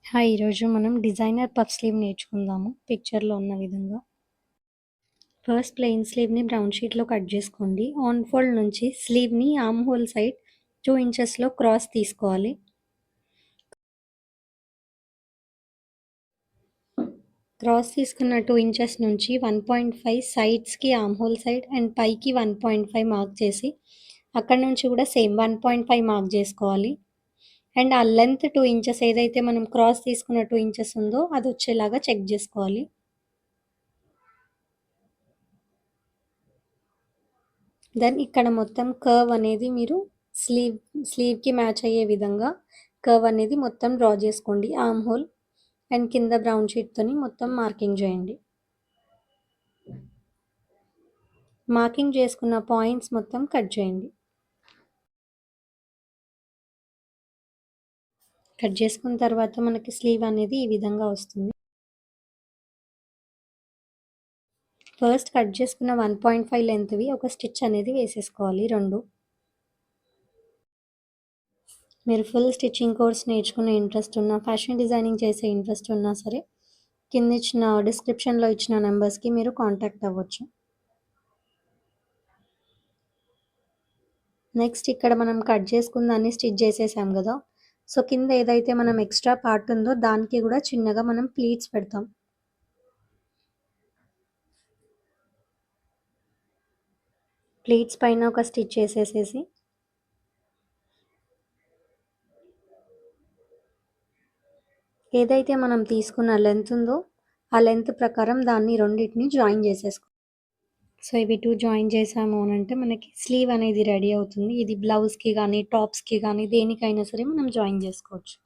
Hi! ఈరోజు మనం designer puff slew నేర్చుకుందాము. పిక్చర్‌లో ఉన్న విధంగా. ఫస్ట్ ప్లెయిన్ స్లీవ్‌ని బ్రౌన్ షీట్‌లో కట్ జేసుకోండి. ఆన్ ఫోల్డ్ నుంచి స్లీవ్‌ని ఆర్మ్ హోల్ సైడ్ 2 ఇంచెస్‌లో క్రాస్ తీసుకోవాలి. క్రాస్ తీసుకున్న 2 ఇంచెస్ నుంచి 1.5 సైడ్స్‌కి ఆర్మ్ హోల్ సైడ్ అండ్ పైకి 1.5 మార్క్ చేసి, అక్కడి నుంచి కూడా సేమ్ 1.5 మార్క్ జేసుకోవాలి. అండ్ ఆ లెంత్ 2 ఇంచెస్ ఏదైతే మనం క్రాస్ తీసుకున్న 2 ఇంచెస్ ఉందో అదొచ్చేలాగా చెక్ జేసుకోవాలి. దెన్ ఇక్కడ మొత్తం కర్వ్ అనేది మీరు స్లీవ్‌కి మ్యాచ్ అయ్యే విధంగా కర్వ్ అనేది మొత్తం డ్రా జేసుకోండి. ఆర్మ్ హోల్ అండ్ కింద బ్రౌన్ షీట్‌తోని మొత్తం మార్కింగ్ జేయండి. మార్కింగ్ చేసుకున్న పాయింట్స్ మొత్తం కట్ చేయండి. కట్ చేసుకున్న తర్వాత మనకి స్లీవ్ అనేది ఈ విధంగా వస్తుంది. ఫస్ట్ కట్ చేసుకున్న 1.5 లెంత్‌వి ఒక స్టిచ్ అనేది వేసేసుకోవాలి 2. మీరు ఫుల్ స్టిచ్చింగ్ కోర్స్ నేర్చుకునే ఇంట్రెస్ట్ ఉన్నా, ఫ్యాషన్ డిజైనింగ్ చేసే ఇంట్రెస్ట్ ఉన్నా సరే, కింద ఇచ్చిన డిస్క్రిప్షన్‌లో ఇచ్చిన నంబర్స్‌కి మీరు కాంటాక్ట్ అవ్వచ్చు. నెక్స్ట్ ఇక్కడ మనం కట్ చేసుకున్న దాన్ని స్టిచ్ చేసేసాం గదా! సో, కింద ఏదైతే మనం ఎక్స్‌ట్రా పార్ట్ ఉందో దానికి గూడా చిన్నగా మనం ప్లీట్స్ పెడతాం. ప్లీట్స్ పైన ఒక స్టిచ్ ఏసేసేసి ఏదైతే మనం తీసుకున్న లెంత్ ఉందో, ఆ లెంత్ ప్రకారం దాన్ని రెండిటిని జాయిన్ చేసేసుకో. సో, ఇవి 2 జాయిన్ చేసాము అనంటే మనకి స్లీవ్ అనేది రెడీ అవుతుంది. ఇది బ్లౌజ్‌కి గానీ, టాప్స్‌కి గానీ దేనికైనా సరే మనం జాయిన్ చేసుకోవచ్చు.